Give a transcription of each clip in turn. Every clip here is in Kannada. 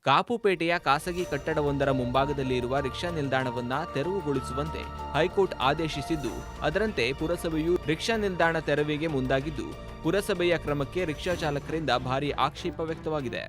ಕಾಪುಪೇಟೆಯ ಖಾಸಗಿ ಕಟ್ಟಡವೊಂದರ ಮುಂಭಾಗದಲ್ಲಿ ಇರುವ ರಿಕ್ಷಾ ನಿಲ್ದಾಣವನ್ನ ತೆರವುಗೊಳಿಸುವಂತೆ ಹೈಕೋರ್ಟ್ ಆದೇಶಿಸಿದ್ದು, ಅದರಂತೆ ಪುರಸಭೆಯು ರಿಕ್ಷಾ ನಿಲ್ದಾಣ ತೆರವಿಗೆ ಮುಂದಾಗಿದ್ದು, ಪುರಸಭೆಯ ಕ್ರಮಕ್ಕೆ ರಿಕ್ಷಾ ಚಾಲಕರಿಂದ ಭಾರೀ ಆಕ್ಷೇಪ ವ್ಯಕ್ತವಾಗಿದೆ.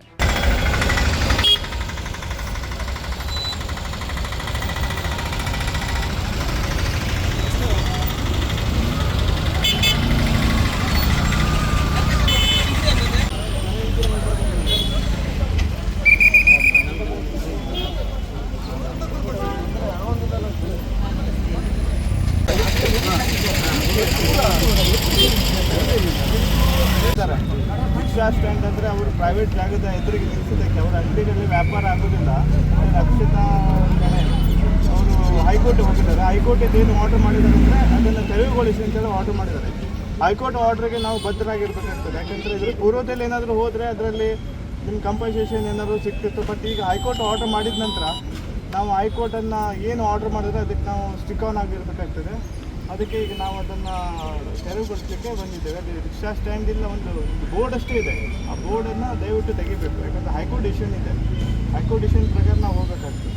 ರಿಕ್ಷಾ ಸ್ಟ್ಯಾಂಡ್ ಅಂದರೆ ಅವರು ಪ್ರೈವೇಟ್ ಜಾಗದ ಎದುರಿಗೆ ನಿಲ್ಲಿಸೋದಕ್ಕೆ ಅವರ ಅಂಗಡಿಗಳಲ್ಲಿ ವ್ಯಾಪಾರ ಆಗೋದಿಲ್ಲ. ರಕ್ಷಿತಾ ಅವರು ಹೈಕೋರ್ಟ್ಗೆ ಹೋಗಿದ್ದಾರೆ. ಹೈಕೋರ್ಟಿಗೆ ಏನು ಆರ್ಡರ್ ಮಾಡಿದ್ದಾರೆ ಅಂದರೆ ಅದನ್ನು ತೆರವುಗೊಳಿಸಿ ಅಂತೇಳಿ ಆರ್ಡರ್ ಮಾಡಿದ್ದಾರೆ. ಹೈಕೋರ್ಟ್ ಆರ್ಡ್ರಿಗೆ ನಾವು ಬದ್ಧರಾಗಿರ್ಬೇಕಾಗ್ತದೆ. ಯಾಕೆಂದರೆ ಇದ್ರ ಪೂರ್ವದಲ್ಲಿ ಏನಾದರೂ ಹೋದರೆ ಅದರಲ್ಲಿ ನಿಮ್ಮ ಕಂಪನ್ಸೇಷನ್ ಏನಾದರೂ ಸಿಗ್ತಿತ್ತು. ಬಟ್ ಈಗ ಹೈಕೋರ್ಟ್ ಆರ್ಡರ್ ಮಾಡಿದ ನಂತರ ನಾವು ಹೈಕೋರ್ಟನ್ನು ಏನು ಆರ್ಡರ್ ಮಾಡಿದ್ರೆ ಅದಕ್ಕೆ ನಾವು ಸ್ಟಿಕ್ ಆನ್ ಆಗಿರಬೇಕಾಗ್ತದೆ. ಅದಕ್ಕೆ ಈಗ ನಾವು ಅದನ್ನು ತೆರವುಗೊಳಿಸಲಿಕ್ಕೆ ಬಂದಿದ್ದೇವೆ. ಅದು ರಿಕ್ಷಾ ಸ್ಟ್ಯಾಂಡಿಂದ ಒಂದು ಬೋರ್ಡ್ ಅಷ್ಟೇ ಇದೆ. ಆ ಬೋರ್ಡನ್ನು ದಯವಿಟ್ಟು ತೆಗಿಬೇಕು. ಯಾಕಂದರೆ ಹೈಕೋರ್ಟ್ ಡಿಸಿಷನ್ ಇದೆ. ಹೈಕೋರ್ಟ್ ಡಿಸಿಷನ್ ಪ್ರಕಾರ ನಾವು ಹೋಗಬೇಕಾಗ್ತದೆ.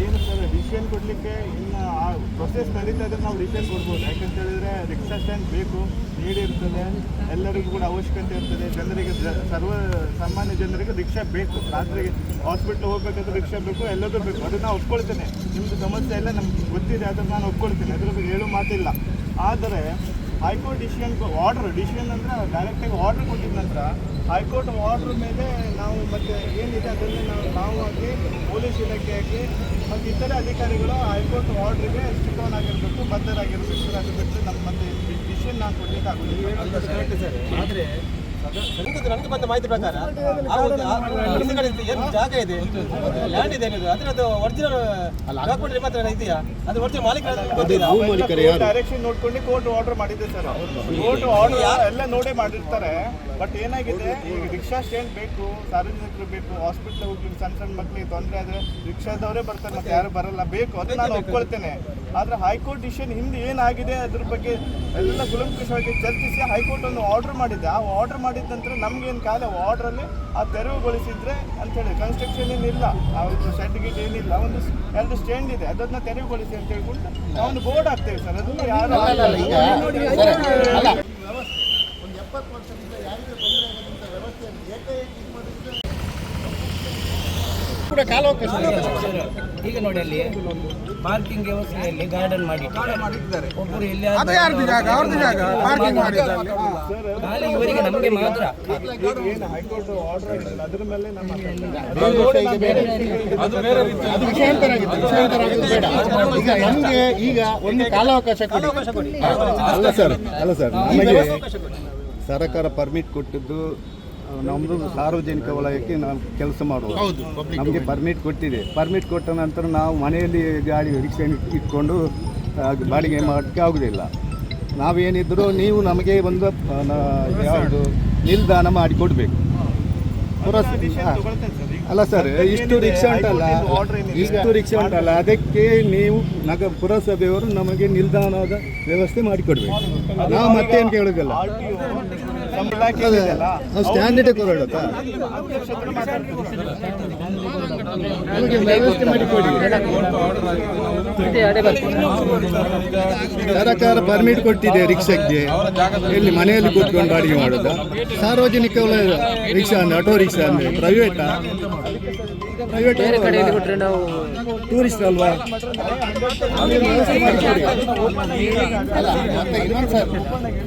ಏನು ಸರ್ ಡಿಸಿಷನ್ ಕೊಡಲಿಕ್ಕೆ ಇನ್ನು ಆ ಪ್ರೊಸೆಸ್ ನಡೀತಾ ಇದ್ದರೆ ನಾವು ಡಿಸಿಷನ್ ಕೊಡ್ಬೋದು. ಯಾಕಂತ ಹೇಳಿದರೆ ರಿಕ್ಷಾ ಸ್ಟ್ಯಾಂಡ್ ಬೇಕು, ನೀಡ್ ಇರ್ತದೆ, ಎಲ್ಲರಿಗೂ ಕೂಡ ಅವಶ್ಯಕತೆ ಇರ್ತದೆ. ಜನರಿಗೆ ಸಾಮಾನ್ಯ ಜನರಿಗೆ ರಿಕ್ಷಾ ಬೇಕು. ರಾತ್ರಿಗೆ ಹಾಸ್ಪಿಟ್ಲ್ ಹೋಗ್ಬೇಕಾದ್ರೆ ರಿಕ್ಷಾ ಬೇಕು, ಎಲ್ಲದೂ ಬೇಕು. ಅದನ್ನು ನಾನು ಒಪ್ಕೊಳ್ತೇನೆ. ನಿಮ್ಮದು ಸಮಸ್ಯೆ ಎಲ್ಲ ನಮ್ಗೆ ಗೊತ್ತಿದೆ, ಅದನ್ನು ನಾನು ಒಪ್ಕೊಳ್ತೇನೆ. ಅದ್ರ ಬಗ್ಗೆ ಹೇಳೋ ಮಾತಿಲ್ಲ. ಆದರೆ ಹೈಕೋರ್ಟ್ ಡಿಸಿಷನ್ ಅಂದರೆ ಡೈರೆಕ್ಟಾಗಿ ಆರ್ಡ್ರ್ ಕೊಟ್ಟಿದ ನಂತರ ಹೈಕೋರ್ಟ್ ಆರ್ಡ್ರ್ ಮೇಲೆ ನಾವು ಮತ್ತೆ ಏನಿದೆ ಅದನ್ನು ನಾವು ಆಗಿ ಪೊಲೀಸ್ ಇಲಾಖೆಯಾಗಿ ಮತ್ತು ಇತರೆ ಅಧಿಕಾರಿಗಳು ಹೈಕೋರ್ಟ್ ಆರ್ಡ್ರಿಗೆ ಸ್ಟಿಕ್ ಆನ್ ಆಗಿರಬೇಕು, ಬದ್ಧರಾಗಿರಬೇಕು. ಅದು ಬಿಟ್ಟರೆ ನಮ್ಮ ಮತ್ತೆ ಡಿಸಿಷನ್ ನಾನು ಕೊಡಲಿಕ್ಕೆ ಆಗೋದಿಲ್ಲ. ಆದರೆ ನನಗೆ ಬಂದ ಮಾಹಿತಿ ಪ್ರಕಾರ ಏನು ಜಾಗ ಇದೆ, ಲ್ಯಾಂಡ್ ಇದೆ, ಅದರದ್ದು ಒರಿಜಿನಲ್ ಡಾಕ್ಯುಮೆಂಟ್ ಮಾತ್ರ ಇದೆಯಾ? ಅದು ಒರಿಜಿನಲ್ ಮಾಲೀಕರ ಡೈರೆಕ್ಷನ್ ನೋಡ್ಕೊಂಡು ಕೋರ್ಟ್ ಆರ್ಡರ್ ಮಾಡಿದೆ ಸರ್. ಕೋರ್ಟ್ ಆರ್ಡರ್ ಎಲ್ಲ ನೋಡೇ ಮಾಡಿರ್ತಾರೆ. ಬಟ್ ಏನಾಗಿದೆ, ಈಗ ರಿಕ್ಷಾ ಸ್ಟ್ಯಾಂಡ್ ಬೇಕು, ಸಾರ್ವಜನಿಕರು ಬೇಕು, ಹಾಸ್ಪಿಟ್ಲ್ ಹೋಗಿ ಸಣ್ಣ ಮಕ್ಕಳಿಗೆ ತೊಂದರೆ ಆದರೆ ರಿಕ್ಷಾದವರೇ ಬರ್ತಾರೆ, ಮತ್ತೆ ಯಾರು ಬರಲ್ಲ. ಬೇಕು, ಅದು ನಾನು ಒಪ್ಕೊಳ್ತೇನೆ. ಆದರೆ ಹೈಕೋರ್ಟ್ ಡಿಸಿಷನ್ ಹಿಂದೆ ಏನಾಗಿದೆ ಅದ್ರ ಬಗ್ಗೆ ಎಲ್ಲ ಕೂಲಂಕಷವಾಗಿ ಚರ್ಚಿಸಿ ಹೈಕೋರ್ಟ್ ಒಂದು ಆರ್ಡರ್ ಮಾಡಿದೆ. ಆ ಆರ್ಡರ್ ಮಾಡಿದ ನಂತರ ನಮಗೇನು ಕಾಲ ಆರ್ಡ್ರಲ್ಲಿ ಆ ತೆರವುಗೊಳಿಸಿದ್ರೆ ಅಂತೇಳಿ ಕನ್ಸ್ಟ್ರಕ್ಷನ್ ಏನಿಲ್ಲ, ಅವ್ರದ್ದು ಶೆಡ್ ಗಿಡ್ ಏನಿಲ್ಲ, ಒಂದು 2 ಸ್ಟ್ಯಾಂಡ್ ಇದೆ, ಅದನ್ನು ತೆರವುಗೊಳಿಸಿ ಅಂತ ಹೇಳ್ಕೊಂಡು ನಾವೊಂದು ಬೋರ್ಡ್ ಹಾಕ್ತೇವೆ ಸರ್. ಅದನ್ನು ಯಾರು ಒಂದು 70 ವರ್ಷದಿಂದ ಯಾರಿಗೂ ತೊಂದರೆ ಆಗೋದಂಥ ವ್ಯವಸ್ಥೆಯನ್ನು ಏಕಾಏಕಿ ಮಾಡಿದ್ರೆ ಕೂಡ ಕಾಲಾವಕಾಶ. ಈಗ ನೋಡಿ ಅಲ್ಲಿ ಪಾರ್ಕಿಂಗ್ ವ್ಯವಸ್ಥೆಯಲ್ಲಿ ಗಾರ್ಡನ್ ಮಾಡಿದ್ದಾರೆ. ಒಬ್ಬರು ಎಲ್ಲಿ ಖಾಲಿ ಇವರಿಗೆ ನಮಗೆ ಮಾತ್ರ ಹೈಕೋರ್ಟ್ ಆರ್ಡರ್ ಆಗಿಲ್ಲ. ಅದ್ರ ಮೇಲೆ ನಮಗೆ ಈಗ ಒಂದು ಕಾಲಾವಕಾಶ ಕೊಡಿ. ಅಲ್ಲ ಸರ್, ನಮಗೆ ಸರ್ಕಾರ ಪರ್ಮಿಟ್ ಕೊಟ್ಟಿದ್ದು ನಮ್ಮದು ಸಾರ್ವಜನಿಕ ವಲಯಕ್ಕೆ ನಾವು ಕೆಲಸ ಮಾಡುವುದು. ನಮಗೆ ಪರ್ಮಿಟ್ ಕೊಟ್ಟಿದೆ. ಪರ್ಮಿಟ್ ಕೊಟ್ಟ ನಂತರ ನಾವು ಮನೆಯಲ್ಲಿ ಗಾಡಿ ರಿಕ್ಷಾ ಇಟ್ಕೊಂಡು ಬಾಡಿಗೆ ಮಾಡೋಕ್ಕೆ ಆಗೋದಿಲ್ಲ. ನಾವೇನಿದ್ದರೂ ನೀವು ನಮಗೆ ಒಂದು ಯಾವುದು ನಿಲ್ದಾಣ ಮಾಡಿ ಕೊಡಬೇಕು. ಅಲ್ಲ ಸರ್, ಇಷ್ಟು ರಿಕ್ಷಾ ಉಂಟಲ್ಲ, ಅದಕ್ಕೆ ನೀವು ಪುರಸಭೆಯವರು ನಮಗೆ ನಿಲ್ದಾಣದ ವ್ಯವಸ್ಥೆ ಮಾಡಿಕೊಡ್ಬೇಕು. ನಾವು ಮತ್ತೇನು ಕೇಳೋದಿಲ್ಲ. ಸ್ಟ್ಯಾಂಡರ್ಡ್ ಕೊಡೋದಾ ನಮಗೆ ವ್ಯವಸ್ಥೆ ಮಾಡಿಕೊಡಿ. ಸರ್ಕಾರ ಪರ್ಮಿಟ್ ಕೊಟ್ಟಿದೆ ರಿಕ್ಷಾಕ್ಕೆ. ಎಲ್ಲಿ ಮನೆಯಲ್ಲಿ ಕೂತ್ಕೊಂಡು ಬಾಡಿಗೆ ಮಾಡೋದು? ಸಾರ್ವಜನಿಕ ರಿಕ್ಷಾ ಅಂದರೆ ಆಟೋ ರಿಕ್ಷಾ ಅಂದರೆ ಪ್ರೈವೇಟಾ? ಪ್ರೈವೇಟ್ ನಾವು ಟೂರಿಸ್ಟ್ ಅಲ್ವಾ? ಅಲ್ಲ, ಮತ್ತೆ ಇನ್ನೊಂದು ಸರ್,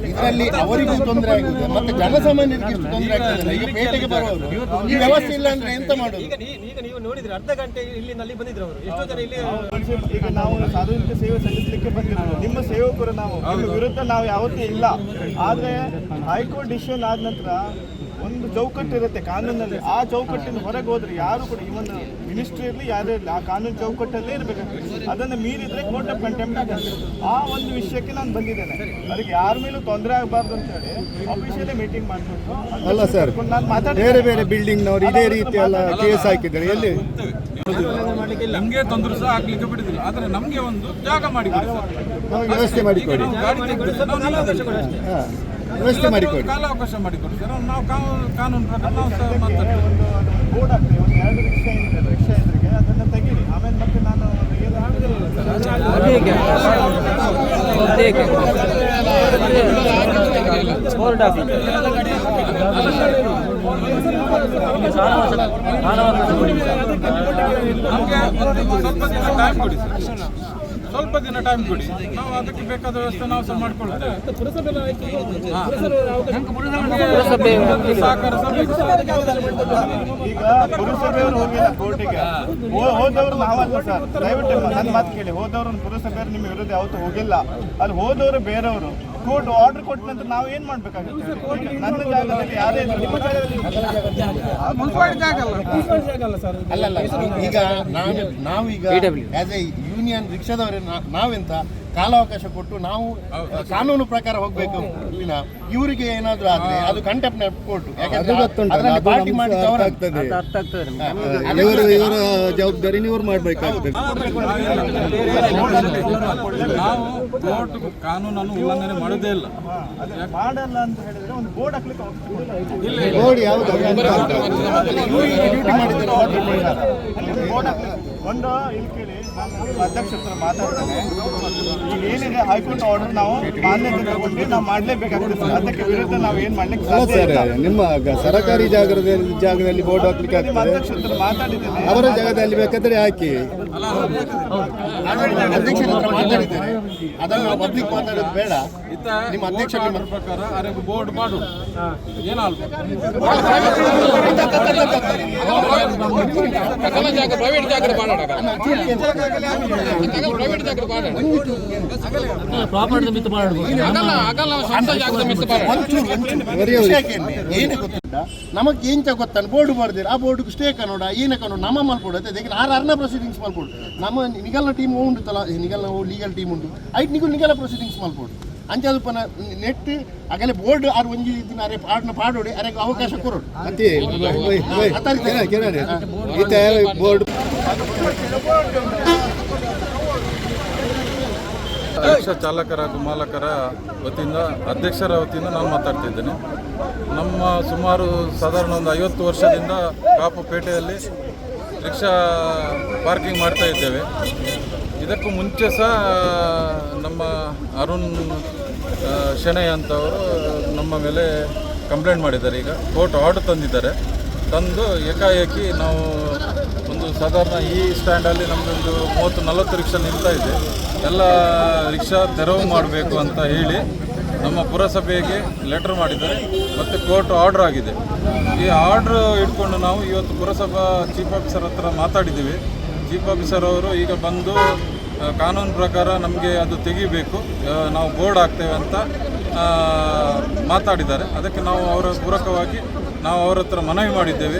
ಇದರಲ್ಲಿ ಅವರಿಗೂ ತೊಂದರೆ ಆಗುತ್ತೆ, ಮತ್ತೆ ಜನಸಾಮಾನ್ಯರಿಗೆ ಎಷ್ಟು ತೊಂದರೆ ಆಗ್ತದೆ. ಈಗ ಪೇಟೆಗೆ ಬರೋರು ಈ ವ್ಯವಸ್ಥೆ ಇಲ್ಲ ಅಂದ್ರೆ ಎಂತ ಮಾಡೋದು? ಈಗ ನೀವು ನೋಡಿದ್ರೆ ಅರ್ಧ ಗಂಟೆ ಇಲ್ಲಿ ಬಂದಿದ್ರು ಅವರು. ಎಷ್ಟೋ ಜನ ಇಲ್ಲಿ ಈಗ ನಾವು ಸಾರ್ವಜನಿಕ ಸೇವೆ ಸಲ್ಲಿಸಲಿಕ್ಕೆ ಬಂದಿರೋದು. ನಿಮ್ಮ ಸೇವಕರು ನಾವು, ನಿಮ್ಮ ವಿರುದ್ಧ ನಾವು ಯಾವತ್ತೂ ಇಲ್ಲ. ಆದರೆ ಹೈಕೋರ್ಟ್ ಡಿಸಿಷನ್ ಆದ ನಂತರ ಒಂದು ಚೌಕಟ್ಟು ಇರುತ್ತೆ ಕಾನೂನಲ್ಲಿ. ಆ ಚೌಕಟ್ಟಿನ ಹೊರಗೆ ಹೋದ್ರೆ ಯಾರು ಕೂಡ, ಇವನ್ ಮಿನಿಸ್ಟ್ರಿ ಇರಲಿ ಯಾರೇ ಇರಲಿ, ಆ ಕಾನೂನು ಚೌಕಟ್ಟಲ್ಲೇ ಇರಬೇಕಾಗ್ತದೆ. ಅದನ್ನು ಮೀರಿದ್ರೆ ಕೋರ್ಟ್ ಆಫ್ ಕಂಟೆಂಪ್ಟ್ ಆಗುತ್ತೆ. ಆ ಒಂದು ವಿಷಯಕ್ಕೆ ನಾನು ಬಂದಿದ್ದೇನೆ. ಅದಕ್ಕೆ ಯಾರ ಮೇಲೂ ತೊಂದರೆ ಆಗಬಾರ್ದು ಅಂತೇಳಿ ಆಫೀಷಿಯಲ್ಲೇ ಮೀಟಿಂಗ್ ಮಾಡಿಬಿಟ್ಟು. ಅಲ್ಲ ಸರ್, ಬೇರೆ ಬೇರೆ ಬಿಲ್ಡಿಂಗ್ನವರು ಇದೇ ರೀತಿ ಎಲ್ಲ ಕೇಸ್ ಹಾಕಿದ್ದಾರೆ. ಎಲ್ಲಿ ನಮಗೆ ತೊಂದರೆ ಸಹ ಆಗ್ಲಿಕ್ಕೆ ಬಿಡುದಿಲ್ಲ. ಆದರೆ ನಮಗೆ ಒಂದು ಜಾಗ ಮಾಡಿ ವ್ಯವಸ್ಥೆ ಮಾಡಿಕೊಡಿ, ವ್ಯವಸ್ಥೆ ಮಾಡಿಕೊಡಿ, ಕಾಲಾವಕಾಶ ಮಾಡಿಕೊಡಿ ಸರ್. ನಾವು ಕಾನೂನು ಪ್ರಕಾರ ನಾವು ಬೋರ್ಡ್ ಆಗ್ತೇವೆ. ಒಂದು 2 ರಿಕ್ಷಾ ಸ್ವಲ್ಪ ದಿನ ಟೈಮ್ ಕೊಡಿ, ನಾವು ಅದಕ್ಕೆ ಬೇಕಾದ ವ್ಯವಸ್ಥೆ ನಾವು ಸಹ ಮಾಡ್ಕೊಳ್ತೇವೆ. ಸಹಕಾರ ಸಹ ಬೇಕು. ಈಗ ಪುರಸಭೆಯವರು ಹೋಗಿಲ್ಲ ಕೋರ್ಟಿಗೆ, ಹೋದವರು ನಾವಲ್ಲ ಸರ್. ದಯವಿಟ್ಟು ನನ್ನ ಮಾತು ಕೇಳಿ, ಹೋದವರು ಪುರಸಭೆಯವರು ನಿಮ್ಮ ವಿರುದ್ಧ ಯಾವತ್ತೂ ಹೋಗಿಲ್ಲ. ಅಲ್ಲಿ ಹೋದವರು ಬೇರೆಯವರು. ಕೋರ್ಟ್ ಆರ್ಡರ್ ಕೊಟ್ಟ ನಂತರ ನಾವು ಏನ್ ಮಾಡ್ಬೇಕಾಗುತ್ತೆ? ನನ್ನ ಜಾಗದಲ್ಲಿ ಯಾರೇ ಇದ್ರು ನಿಮ್ಮ ಜಾಗದಲ್ಲಿ ಅಲ್ಲಲ್ಲ, ಈಗ ನಾವೀಗ ಆಸ್ ಎ ಯೂನಿಯನ್ ರಿಕ್ಷಾದವರೇ ನಾವೆಂತ ಕಾಲಾವಕಾಶ ಕೊಟ್ಟು ನಾವು ಕಾನೂನು ಪ್ರಕಾರ ಹೋಗ್ಬೇಕು. ಇವರಿಗೆ ಏನಾದ್ರು ಆದ್ರೆ ಅದು ಕಂಟೆಂಪ್ಟ್ ಕೋರ್ಟ್. ಪಾರ್ಟಿ ಇವರ ಜವಾಬ್ದಾರಿ ಇವರು ಮಾಡ್ಬೇಕಾಗ್ತದೆ. ನಾವು ಕೋರ್ಟ್ ಕಾನೂನನ್ನು ಉಲ್ಲಂಘನೆ ಮಾಡೋದೇ ಇಲ್ಲ. ಮಾಡಲ್ಲ ಅಂತ ಹೇಳಿದ್ರೆ ಒಂದು ಬೋರ್ಡ್ ಹಾಕ್ಲಿಕ್ಕೆ ಬೋರ್ಡ್ ಯಾವುದು ಒಂದು ಇಲ್ಲಿ ಕೇಳಿ, ನಾನು ಅಧ್ಯಕ್ಷ ಹತ್ರ ಮಾತಾಡ್ತೇನೆ. ಈಗ ಏನಿದೆ ಹೈಕೋರ್ಟ್ ಆರ್ಡರ್ ನಾವು ಮಾನ್ಯತೆ ತಗೊಂಡು ನಾವು ಮಾಡಲೇಬೇಕಾಗ್ತದೆ. ಅದಕ್ಕೆ ವಿರುದ್ಧ ನಾವು ಏನು ಮಾಡ್ಲಿಕ್ಕೆ ಸಾಧ್ಯ ಇಲ್ಲ. ನಿಮ್ಮ ಸರ್ಕಾರಿ ಜಾಗದಲ್ಲಿ ಬೋರ್ಡ್ ಹಾಕ್ಲಿಕ್ಕೆ ನಿಮ್ಮ ಅಧ್ಯಕ್ಷ ಹತ್ರ ಮಾತಾಡಿದ್ದೇನೆ. ಅವರ ಜಾಗದಲ್ಲಿ ಬೇಕಾದ್ರೆ ಹಾಕಿ. ಅಧ್ಯಕ್ಷರ ಹತ್ರ ಮಾತಾಡಿದ್ದೇನೆ, ಅದನ್ನು ಪಬ್ಲಿಕ್ ಮಾತಾಡೋದು ಬೇಡ. ನಿಮ್ಮ ಅಧ್ಯಕ್ಷರ ಪ್ರಕಾರ ಅರೆಗೆ ಬೋರ್ಡ್ ಮಾಡು ಏನಾಗಲ್ಲ. ನಮಗೆ ಏಂಚ ಗೊತ್ತಾನ ಬೋರ್ಡ್ ಮಾಡಿದ್ರೆ ಆ ಬೋರ್ಡ್ ಸ್ಟೇ ಕನ್ನಡ ಏನ ಕನ್ನಡ ನಮ್ಮ ಮಲ್ಪಡೋದು. ಅದಕ್ಕೆ ಅರ್ನ ಪ್ರೊಸೀಡಿಂಗ್ಸ್ ಮಲ್ಪಡು. ನಮ್ಮ ನಿಗಲ್ನ ಟೀಮ್ ಉಂಟಲ್ಲ, ನಿಗಲ್ನ ಲೀಗಲ್ ಟೀಮ್ ಉಂಟು. ಐಟ್ ನಿಗಲ ಪ್ರೊಸೀಡಿಂಗ್ಸ್ ಮಲ್ಪಡು. ಅಂಚದು ಪನ ನೆಟ್ ಆಗಲೇ ಬೋರ್ಡ್ ಆರು ಒಂಜಿ ದಿನ ಅರೆ ಪಾಡ್ನ ಪಾಡೋಡಿ ಅರೆಗೆ ಅವಕಾಶ ಕೊರೋಡು. ಬೋರ್ಡ್ ರಿಕ್ಷಾ ಚಾಲಕರ ಹಾಗೂ ಮಾಲಕರ ವತಿಯಿಂದ, ಅಧ್ಯಕ್ಷರ ವತಿಯಿಂದ ನಾನು ಮಾತಾಡ್ತಿದ್ದೇನೆ. ನಮ್ಮ ಸುಮಾರು ಸಾಧಾರಣ ಒಂದು 50 ವರ್ಷದಿಂದ ಕಾಪುಪೇಟೆಯಲ್ಲಿ ರಿಕ್ಷಾ ಪಾರ್ಕಿಂಗ್ ಮಾಡ್ತಾ ಇದ್ದೇವೆ. ಇದಕ್ಕೂ ಮುಂಚೆ ಸಹ ನಮ್ಮ ಅರುಣ್ ಶೆಣೈ ಅಂತವರು ನಮ್ಮ ಮೇಲೆ ಕಂಪ್ಲೇಂಟ್ ಮಾಡಿದ್ದಾರೆ. ಈಗ ಕೋರ್ಟ್ ಆರ್ಡರ್ ತಂದಿದ್ದಾರೆ. ತಂದು ಏಕಾಏಕಿ ನಾವು ಒಂದು ಸಾಧಾರಣ ಈ ಸ್ಟ್ಯಾಂಡಲ್ಲಿ ನಮ್ಮದೊಂದು 30-40 ರಿಕ್ಷಾ ನಿಲ್ತಾ ಇದೆ. ಎಲ್ಲ ರಿಕ್ಷಾ ತೆರವು ಮಾಡಬೇಕು ಅಂತ ಹೇಳಿ ನಮ್ಮ ಪುರಸಭೆಗೆ ಲೆಟರ್ ಮಾಡಿದ್ದಾರೆ ಮತ್ತು ಕೋರ್ಟ್ ಆರ್ಡರ್ ಆಗಿದೆ. ಈ ಆರ್ಡ್ರ್ ಇಟ್ಕೊಂಡು ನಾವು ಇವತ್ತು ಪುರಸಭಾ ಚೀಫ್ ಆಫೀಸರ್ ಹತ್ರ ಮಾತಾಡಿದ್ದೀವಿ. ಚೀಫ್ ಆಫೀಸರ್ ಅವರು ಈಗ ಬಂದು ಕಾನೂನು ಪ್ರಕಾರ ನಮಗೆ ಅದು ತೆಗಿಬೇಕು, ನಾವು ಬೋರ್ಡ್ ಹಾಕ್ತೇವೆ ಅಂತ ಮಾತಾಡಿದ್ದಾರೆ. ಅದಕ್ಕೆ ನಾವು ಅವರ ಪೂರಕವಾಗಿ ನಾವು ಅವರ ಹತ್ರ ಮನವಿ ಮಾಡಿದ್ದೇವೆ.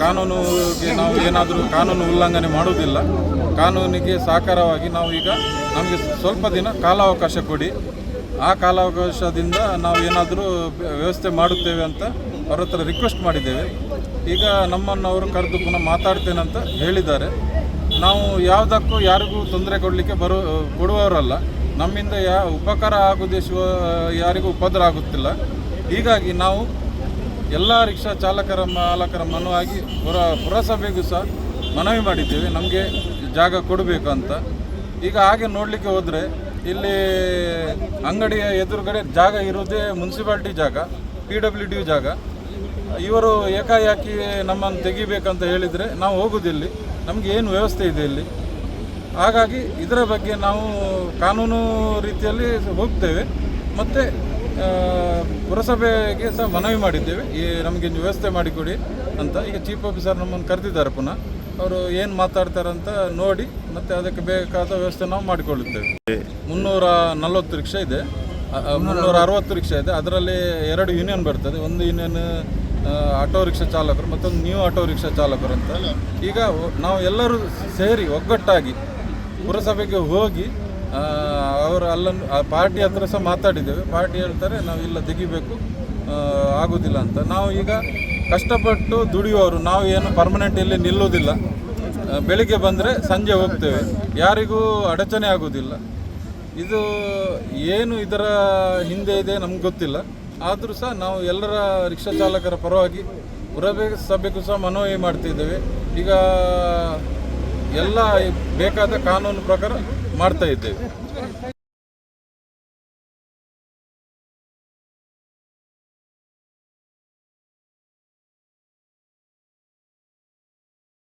ಕಾನೂನಿಗೆ ನಾವು ಏನಾದರೂ ಕಾನೂನು ಉಲ್ಲಂಘನೆ ಮಾಡುವುದಿಲ್ಲ, ಕಾನೂನಿಗೆ ಸಹಕಾರವಾಗಿ ನಾವು ಈಗ ನಮಗೆ ಸ್ವಲ್ಪ ದಿನ ಕಾಲಾವಕಾಶ ಕೊಡಿ, ಆ ಕಾಲಾವಕಾಶದಿಂದ ನಾವು ಏನಾದರೂ ವ್ಯವಸ್ಥೆ ಮಾಡುತ್ತೇವೆ ಅಂತ ಅವ್ರ ಹತ್ರ ರಿಕ್ವೆಸ್ಟ್ ಮಾಡಿದ್ದೇವೆ. ಈಗ ನಮ್ಮನ್ನು ಅವರು ಕರೆದು ಪುನಃ ಮಾತಾಡ್ತೇನೆ ಅಂತ ಹೇಳಿದ್ದಾರೆ. ನಾವು ಯಾವುದಕ್ಕೂ ಯಾರಿಗೂ ತೊಂದರೆ ಕೊಡುವವರಲ್ಲ. ನಮ್ಮಿಂದ ಉಪಕಾರ ಆಗುವುದೇಶು ಯಾರಿಗೂ ಉಪದ್ರ ಆಗುತ್ತಿಲ್ಲ. ಹೀಗಾಗಿ ನಾವು ಎಲ್ಲ ರಿಕ್ಷಾ ಚಾಲಕರ ಮಾಲಕರ ಮನವಾಗಿ ಪುರಸಭೆಗೂ ಸಹ ಮನವಿ ಮಾಡಿದ್ದೇವೆ, ನಮಗೆ ಜಾಗ ಕೊಡಬೇಕು ಅಂತ. ಈಗ ಹಾಗೆ ನೋಡಲಿಕ್ಕೆ ಹೋದರೆ ಇಲ್ಲಿ ಅಂಗಡಿಯ ಎದುರುಗಡೆ ಜಾಗ ಇರುವುದೇ ಮುನ್ಸಿಪಾಲ್ಟಿ ಜಾಗ, PWD ಜಾಗ. ಇವರು ಏಕಾಏಕಿ ನಮ್ಮನ್ನು ತೆಗಿಬೇಕಂತ ಹೇಳಿದರೆ ನಾವು ಹೋಗೋದಿಲ್ಲಿ, ನಮಗೆ ಏನು ವ್ಯವಸ್ಥೆ ಇದೆ ಇಲ್ಲಿ. ಹಾಗಾಗಿ ಇದರ ಬಗ್ಗೆ ನಾವು ಕಾನೂನು ರೀತಿಯಲ್ಲಿ ಹೋಗ್ತೇವೆ. ಮತ್ತು ಪುರಸಭೆಗೆ ಸಹ ಮನವಿ ಮಾಡಿದ್ದೇವೆ, ನಮಗೆ ವ್ಯವಸ್ಥೆ ಮಾಡಿಕೊಡಿ ಅಂತ. ಈಗ ಚೀಫ್ ಆಫೀಸರ್ ನಮ್ಮನ್ನು ಕರೆದಿದ್ದಾರೆ. ಪುನಃ ಅವರು ಏನು ಮಾತಾಡ್ತಾರಂತ ನೋಡಿ ಮತ್ತು ಅದಕ್ಕೆ ಬೇಕಾದ ವ್ಯವಸ್ಥೆ ನಾವು ಮಾಡಿಕೊಳ್ಳುತ್ತೇವೆ. 340 ರಿಕ್ಷಾ ಇದೆ, 360 ರಿಕ್ಷಾ ಇದೆ. ಅದರಲ್ಲಿ 2 ಯೂನಿಯನ್ ಬರ್ತದೆ. ಒಂದು ಯೂನಿಯನ್ ಆಟೋ ರಿಕ್ಷಾ ಚಾಲಕರು, ಮತ್ತೊಂದು ನ್ಯೂ ಆಟೋ ರಿಕ್ಷಾ ಚಾಲಕರು ಅಂತ. ಈಗ ನಾವು ಎಲ್ಲರೂ ಸೇರಿ ಒಗ್ಗಟ್ಟಾಗಿ ಪುರಸಭೆಗೆ ಹೋಗಿ ಅವರು ಅಲ್ಲನ್ನು ಪಾರ್ಟಿ ಹತ್ರ ಸಹ ಮಾತಾಡಿದ್ದೇವೆ. ಪಾರ್ಟಿ ಹೇಳ್ತಾರೆ ನಾವು ಇಲ್ಲ ತೆಗಿಬೇಕು, ಆಗೋದಿಲ್ಲ ಅಂತ. ನಾವು ಈಗ ಕಷ್ಟಪಟ್ಟು ದುಡಿಯುವವರು, ನಾವು ಏನು ಪರ್ಮನೆಂಟ್ ಇಲ್ಲಿ ನಿಲ್ಲೋದಿಲ್ಲ. ಬೆಳಿಗ್ಗೆ ಬಂದರೆ ಸಂಜೆ ಹೋಗ್ತೇವೆ, ಯಾರಿಗೂ ಅಡಚಣೆ ಆಗೋದಿಲ್ಲ. ಇದು ಏನು ಇದರ ಹಿಂದೆ ಇದೆ ನಮ್ಗೆ ಗೊತ್ತಿಲ್ಲ. ಆದರೂ ಸಹ ನಾವು ಎಲ್ಲರ ರಿಕ್ಷಾ ಚಾಲಕರ ಪರವಾಗಿ ಪುರಸಭೆಗೂ ಸಹ ಮನವಿ ಮಾಡ್ತಿದ್ದೇವೆ. ಈಗ ಎಲ್ಲ ಬೇಕಾದ ಕಾನೂನು ಪ್ರಕಾರ ಮಾಡ್ತಾ ಇದ್ದೇವೆ.